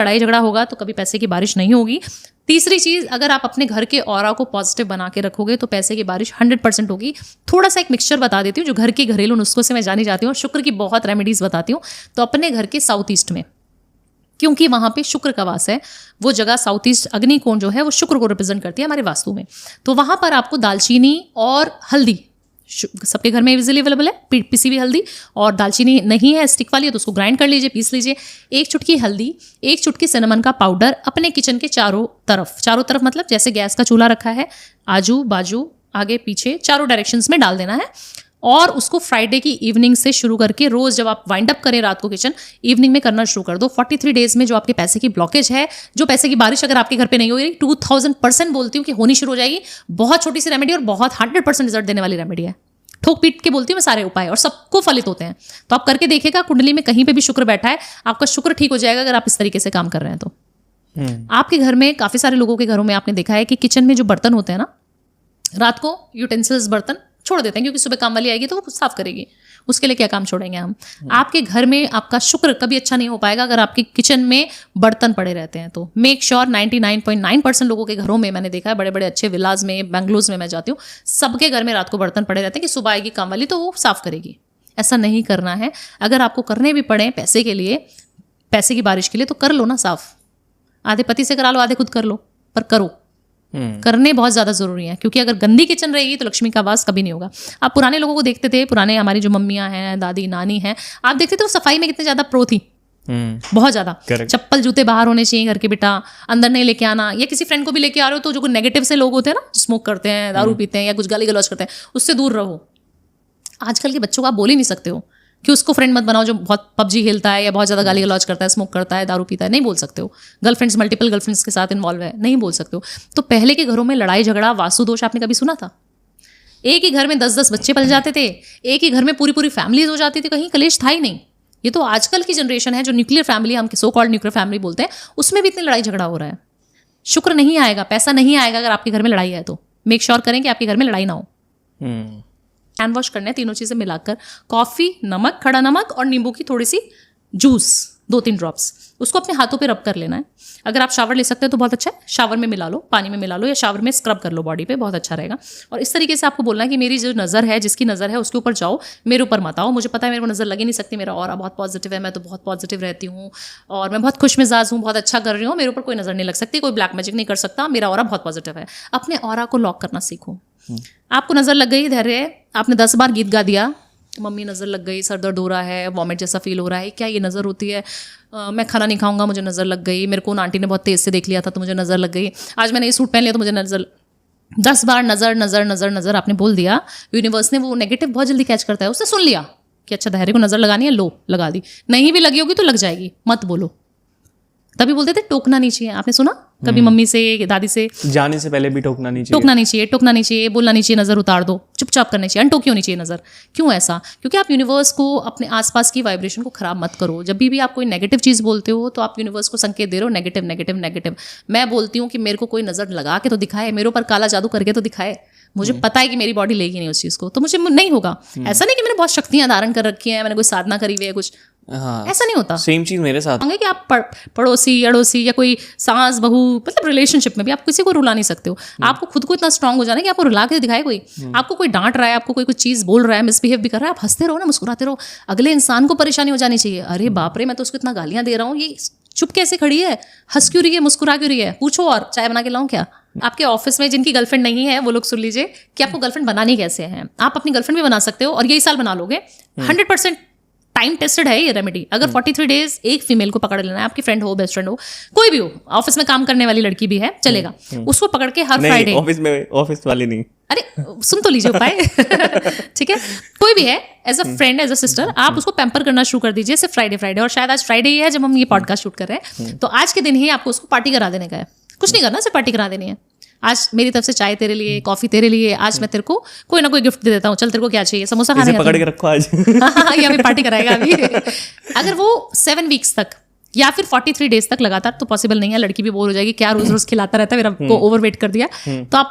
लड़ाई झगड़ा होगा तो कभी पैसे की बारिश नहीं होगी। तीसरी चीज, अगर आप अपने घर के ऑरा को पॉजिटिव बना के रखोगे तो पैसे की बारिश 100% होगी। थोड़ा सा एक मिक्सचर बता देती हूँ जो घर के घरेलू नुस्खों से मैं जानी जाती हूँ, शुक्र की बहुत रेमेडीज बताती हूँ। तो अपने घर के साउथ ईस्ट में, क्योंकि वहां पे शुक्र का वास है, वो जगह साउथ ईस्ट अग्निकोण जो है वो शुक्र को रिप्रेजेंट करती है हमारे वास्तु में। तो वहां पर आपको दालचीनी और हल्दी, सबके घर में इजीली अवेलेबल है पिसी हुई हल्दी, और दालचीनी नहीं है स्टिक वाली है तो उसको ग्राइंड कर लीजिए, पीस लीजिए। 1 चुटकी हल्दी, 1 चुटकी सिनेमन का पाउडर अपने किचन के चारों तरफ मतलब जैसे गैस का चूल्हा रखा है, आजू बाजू आगे पीछे चारों डायरेक्शंस में डाल देना है। और उसको फ्राइडे की इवनिंग से शुरू करके रोज जब आप वाइंड अप करें रात को किचन, इवनिंग में करना शुरू कर दो। 43 डेज में जो आपके पैसे की ब्लॉकेज है, जो पैसे की बारिश अगर आपके घर पे नहीं हो रही, 2000% बोलती हूँ कि होनी शुरू हो जाएगी। बहुत छोटी सी रेमेडी और बहुत 100% रिजल्ट देने वाली रेमेडी है। ठोक पीट के बोलती हूँ मैं सारे उपाय, और सबको फलित होते हैं। तो आप करके देखिएगा, कुंडली में कहीं पे भी शुक्र बैठा है, आपका शुक्र ठीक हो जाएगा अगर आप इस तरीके से काम कर रहे हैं तो। आपके घर में, काफी सारे लोगों के घरों में आपने देखा है कि किचन में जो बर्तन होते हैं ना, रात को यूटेंसिल्स बर्तन छोड़ देते हैं क्योंकि सुबह काम वाली आएगी तो वो साफ करेगी, उसके लिए क्या काम छोड़ेंगे हम। आपके घर में आपका शुक्र कभी अच्छा नहीं हो पाएगा अगर आपके किचन में बर्तन पड़े रहते हैं। तो मेक श्योर 99.9% लोगों के घरों में मैंने देखा है, बड़े बड़े अच्छे विलाज में, बेंगलोज में मैं जाती हूँ, सबके घर में रात को बर्तन पड़े रहते हैं कि सुबह आएगी काम वाली तो वो साफ करेगी। ऐसा नहीं करना है। अगर आपको करने भी पड़े पैसे के लिए, पैसे की बारिश के लिए, तो कर लो ना साफ। आधे पति से करा लो, आधे खुद कर लो, पर करो। करने बहुत ज्यादा जरूरी है, क्योंकि अगर गंदी किचन रहेगी तो लक्ष्मी का वास कभी नहीं होगा। आप पुराने लोगों को देखते थे, पुराने हमारी जो मम्मियां हैं, दादी नानी हैं, आप देखते थे वो सफाई में कितने ज्यादा प्रो थी, बहुत ज्यादा। चप्पल जूते बाहर होने चाहिए घर के, बेटा अंदर नहीं लेके आना। या किसी फ्रेंड को भी लेके आ रहे हो तो जो नेगेटिव से लोग होते हैं ना, स्मोक करते हैं, दारू पीते हैं या कुछ गाली गलौज करते हैं, उससे दूर रहो। आजकल के बच्चों को आप बोल ही नहीं सकते हो कि उसको फ्रेंड मत बनाओ जो बहुत पबजी खेलता है या बहुत ज़्यादा गाली गलौज करता है, स्मोक करता है, दारू पीता है, नहीं बोल सकते हो। गर्लफ्रेंड्स, मल्टीपल गर्लफ्रेंड्स के साथ इन्वॉल्व है, नहीं बोल सकते हो। तो पहले के घरों में लड़ाई झगड़ा, वास्तु दोष आपने कभी सुना था? एक ही घर में 10-10 बच्चे पल जाते थे, एक ही घर में पूरी पूरी फैमिलीज हो जाती थी, कहीं कलेश था ही नहीं। ये तो आजकल की जनरेशन है जो न्यूक्लियर फैमिली, हम सो कॉल्ड न्यूक्लियर फैमिली बोलते हैं, उसमें भी इतनी लड़ाई झगड़ा हो रहा है। शुक्र नहीं आएगा, पैसा नहीं आएगा अगर आपके घर में लड़ाई है। तो मेक श्योर करें कि आपके घर में लड़ाई ना हो। हैंड वॉश करना है, तीनों चीजें मिलाकर, कॉफी, नमक, खड़ा नमक और नींबू की थोड़ी सी जूस, 2-3 ड्रॉप्स, उसको अपने हाथों पे रब कर लेना है। अगर आप शावर ले सकते हो तो बहुत अच्छा है, शावर में मिला लो, पानी में मिला लो, या शावर में स्क्रब कर लो बॉडी पे, बहुत अच्छा रहेगा। और इस तरीके से आपको बोलना है कि मेरी जो नज़र है, जिसकी नज़र है उसके ऊपर जाओ, मेरे ऊपर मत आओ। मुझे पता है मेरे को नज़र लगी नहीं सकती, मेरा ऑरा बहुत पॉजिटिव है, मैं तो बहुत पॉजिटिव रहती हूँ और मैं बहुत खुश मिजाज हूँ, बहुत अच्छा कर रही हूँ, मेरे ऊपर कोई नज़र नहीं लग सकती, कोई ब्लैक मैजिक नहीं कर सकता, मेरा ऑरा बहुत पॉजिटिव है। अपने ऑरा को लॉक करना सीखो। आपको नज़र लग गई, धैर्य, आपने 10 बार गीत गा दिया, मम्मी नज़र लग गई, सर दर्द हो रहा है, वॉमिट जैसा फील हो रहा है, क्या ये नज़र होती है? मैं खाना नहीं खाऊंगा, मुझे नज़र लग गई, मेरे को आंटी ने बहुत तेज़ से देख लिया था तो मुझे नज़र लग गई, आज मैंने ये सूट पहन लिया तो मुझे नज़र। 10 बार नज़र नज़र नज़र नज़र आपने बोल दिया, यूनिवर्स ने वो नेगेटिव बहुत जल्दी कैच करता है, उसने सुन लिया कि अच्छा धैर्य को नज़र लगानी है, लो लगा दी। नहीं भी लगी होगी तो लग जाएगी, मत बोलो। तभी बोलते थे टोकना नहीं चाहिए, आपने सुना कभी मम्मी से, दादी से? जाने से पहले भी टोकना नहीं चाहिए, टोकना नहीं चाहिए, टोकना नहीं चाहिए, बोलना नहीं चाहिए, नजर उतार दो, चुपचाप करनी चाहिए, अनटोकी होनी चाहिए नजर। क्यों ऐसा? क्योंकि आप यूनिवर्स को, अपने आसपास की वाइब्रेशन को खराब मत करो। जब भी आप कोई नेगेटिव चीज बोलते हो तो आप यूनिवर्स को संकेत दे रहे हो नेगेटिव नेगेटिव नेगेटिव। मैं बोलती हूँ कि मेरे को कोई नजर लगा के तो दिखाए, मेरे ऊपर काला जादू करके तो दिखाए, मुझे पता है कि मेरी बॉडी लेगी नहीं उस चीज को, तो मुझे नहीं होगा। ऐसा नहीं कि मैंने बहुत शक्तियां धारण कर रखी हैं, मैंने कोई साधना करी हुई है कुछ, ऐसा नहीं होता। सेम चीज मेरे साथ होंगे कि आप पड़ोसी, अड़ोसी या कोई सास बहू, मतलब रिलेशनशिप में भी आप किसी को रुला नहीं सकते हो। आपको खुद को इतना स्ट्रांग हो जाना है कि आपको रुला के दिखाए कोई। आपको कोई डांट रहा है, आपको कोई कुछ चीज बोल रहा है, मिसबिहेव भी कर रहा है, आप हंसते रहो ना, मुस्कुराते रहो। अगले इंसान को परेशानी हो जानी चाहिए, अरे बाप रे मैं तो उसको इतना गालियां दे रहा हूँ, ये चुप कैसे खड़ी है, हंस क्यों रही है, मुस्कुरा क्यों रही है, पूछो और चाय बना के लाऊं क्या? आपके ऑफिस में जिनकी गर्लफ्रेंड नहीं है वो लोग सुन लीजिए कि आपको गर्लफ्रेंड बनानी कैसे है। आप अपनी गर्लफ्रेंड भी बना सकते हो और यही साल बना लोगे। 100% टाइम टेस्टेड है ये रेमेडी। अगर 43 डेज एक फीमेल को पकड़ लेना है, आपकी फ्रेंड हो, बेस्ट फ्रेंड हो, कोई भी हो, ऑफिस में काम करने वाली लड़की भी है चलेगा, उसको पकड़ के हर फ्राइडे, ऑफिस वाली नहीं, अरे सुन तो लीजिए उपाय ठीक है, कोई भी है, as a friend, as a sister, आप उसको पैम्पर करना शुरू कर दीजिए सिर्फ फ्राइडे। और शायद आज फ्राइडे ही है जब हम ये पॉडकास्ट शूट कर रहे हैं, तो आज के दिन ही आपको उसको पार्टी करा देने का है। कुछ नहीं करना, सिर्फ पार्टी करा देनी है। आज मेरी तरफ से चाय तेरे लिए, कॉफी तेरे लिए, आज मैं तेरे को कोई ना कोई गिफ्ट दे देता हूँ, चल तेरे को क्या चाहिए, समोसा खाने पकड़ के रखो आज ये अभी पार्टी कराएगा अभी अगर वो 7 वीक्स तक या फिर 43 डेज तक लगातार, तो पॉसिबल नहीं है, लड़की भी बोर हो जाएगी, क्या रोज रोज खिलाता रहता है, मेरा को ओवरवेट कर दिया। तो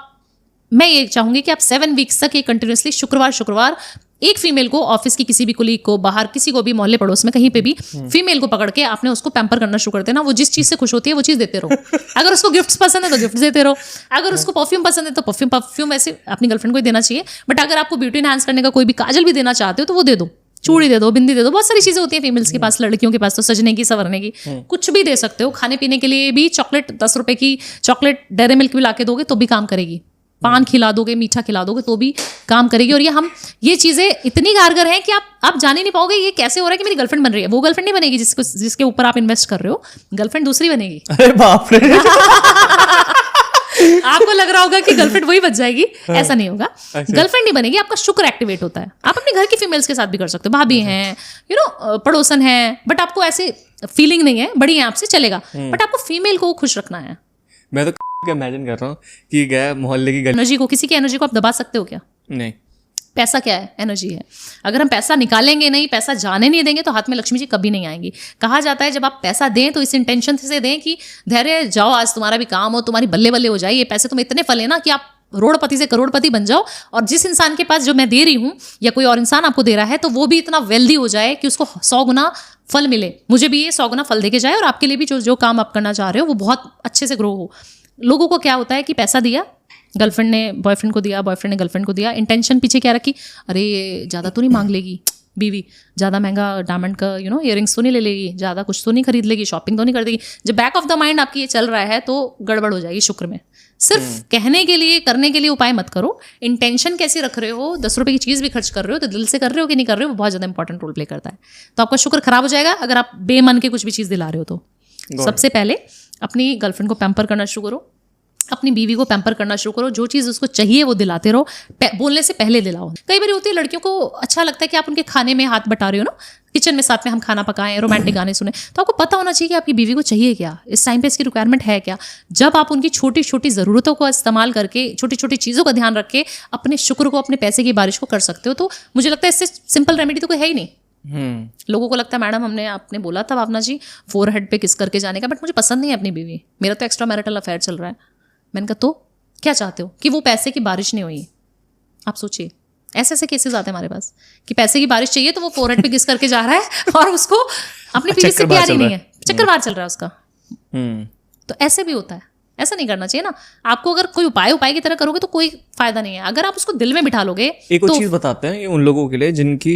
मैं ये चाहूंगी कि आप 7 वीक्स तक ये कंटिन्यूसली शुक्रवार एक फीमेल को, ऑफिस की किसी भी कुलीग को, बाहर किसी को भी, मोहल्ले पड़ोस में कहीं पे भी फीमेल को पकड़ के आपने उसको पैम्पर करना शुरू कर देना। वो जिस चीज से खुश होती है वो चीज देते रहो। अगर उसको गिफ्ट्स पसंद है तो गिफ्ट देते रहो, अगर उसको परफ्यूम पसंद है तो परफ्यूम ऐसे अपनी गर्लफ्रेंड को ही देना चाहिए। बट अगर आपको ब्यूटी एनहांस करने का कोई भी काजल भी देना चाहते हो तो वो दे दो, चूड़ी दे दो, बिंदी दे दो, बहुत सारी चीजें होती हैं फीमेल्स के पास, लड़कियों के पास तो सजने की, संवरने की, कुछ भी दे सकते हो। खाने पीने के लिए भी चॉकलेट 10 रुपए की चॉकलेट डेयरी मिल्क भी लाके दोगे तो भी काम करेगी, पान खिला दोगे, मीठा खिला दोगे तो भी काम करेगी। और ये चीजें इतनी कारगर हैं कि आप जान ही नहीं पाओगे ये कैसे हो रहा है कि मेरी गर्लफ्रेंड बन रही है। वो गर्लफ्रेंड नहीं बनेगी जिसके ऊपर आप इन्वेस्ट कर रहे हो, गर्लफ्रेंड दूसरी बनेगी। अरे बाप रे। आपको लग रहा होगा कि गर्लफ्रेंड वही बच जाएगी, ऐसा नहीं होगा। गर्लफ्रेंड नहीं बनेगी, आपका शुक्र एक्टिवेट होता है। आप अपने घर की फीमेल्स के साथ भी कर सकते हो, भाभी हैं, पड़ोसन है, बट आपको ऐसे फीलिंग नहीं है, बड़ी है आपसे चलेगा, बट आपको फीमेल को खुश रखना है। मैं तो इमेजिन कर रहा हूँ कि गया मोहल्ले की एनर्जी को, किसी की एनर्जी को आप दबा सकते हो क्या? नहीं। पैसा क्या है? एनर्जी है। अगर हम पैसा निकालेंगे नहीं, पैसा जाने नहीं देंगे तो हाथ में लक्ष्मी जी कभी नहीं आएंगी। कहा जाता है जब आप पैसा दें तो इस इंटेंशन से दें कि धैर्य जाओ, आज तुम्हारा भी काम हो, तुम्हारी बल्ले बल्ले हो जाए, ये पैसे तुम्हें इतने फले ना कि आप करोड़पति से करोड़पति बन जाओ। और जिस इंसान के पास जो मैं दे रही हूँ या कोई और इंसान आपको दे रहा है तो वो भी इतना वेल्दी हो जाए कि उसको 100 गुना फल मिले। मुझे भी ये 100 गुना फल दे के जाए और आपके लिए भी जो काम आप करना चाह रहे हो वो बहुत अच्छे से ग्रो हो। लोगों को क्या होता है कि पैसा दिया, गर्लफ्रेंड ने बॉयफ्रेंड को दिया, बॉयफ्रेंड ने गर्लफ्रेंड को दिया, इंटेंशन पीछे क्या रखी, अरे ज़्यादा तो नहीं मांग लेगी बीवी, ज़्यादा महंगा डायमंड का इयरिंग्स तो नहीं ले लेगी, ज़्यादा कुछ तो नहीं खरीद लेगी, शॉपिंग तो नहीं कर देगी। जब बैक ऑफ द माइंड आपकी ये चल रहा है तो गड़बड़ हो जाएगी शुक्र में। सिर्फ कहने के लिए, करने के लिए उपाय मत करो। इंटेंशन कैसी रख रहे हो, 10 रुपए की चीज़ भी खर्च कर रहे हो तो दिल से कर रहे हो कि नहीं कर रहे हो, वो बहुत ज़्यादा इंपॉर्टेंट रोल प्ले करता है। तो आपका शुक्र खराब हो जाएगा अगर आप बेमन के कुछ भी चीज़ दिला रहे हो तो। सबसे पहले अपनी गर्लफ्रेंड को पैम्पर करना शुरू करो, अपनी बीवी को पैम्पर करना शुरू करो, जो चीज़ उसको चाहिए वो दिलाते रहो, बोलने से पहले दिलाओ। कई बार होती है लड़कियों को अच्छा लगता है कि आप उनके खाने में हाथ बटा रहे हो ना, किचन में साथ में हम खाना पकाएं, रोमांटिक गाने सुने, तो आपको पता होना चाहिए कि आपकी बीवी को चाहिए क्या, इस टाइम पे इसकी रिक्वायरमेंट है क्या। जब आप उनकी छोटी छोटी ज़रूरतों को इस्तेमाल करके, छोटी छोटी चीज़ों का ध्यान रख के अपने शुक्र को, अपने पैसे की बारिश को कर सकते हो, तो मुझे लगता है इससे सिंपल रेमेडी तो कोई है ही नहीं। लोगों को लगता है मैडम आपने बोला था भावना जी फोरहेड पे किस करके जाने का, बट मुझे पसंद नहीं है अपनी बीवी, मेरा तो एक्स्ट्रा मैरिटल अफेयर चल रहा है। मैंने कहा तो क्या चाहते हो कि वो पैसे की बारिश नहीं हुई? आप सोचिए, ऐसे ऐसे केसेस आते हैं हमारे पास कि पैसे की बारिश चाहिए तो वो फोरहेड पे किस करके जा रहा है और उसको अपनी बीवी से प्यार ही नहीं है, चक्करवार चल रहा है उसका। तो ऐसे भी होता है, ऐसा नहीं करना चाहिए ना। आपको अगर कोई उपाय की तरह करोगे तो कोई फायदा नहीं है। अगर आप उसको दिल में बिठा लोगे। एक और चीज बताते हैं ये उन लोगों के लिए जिनकी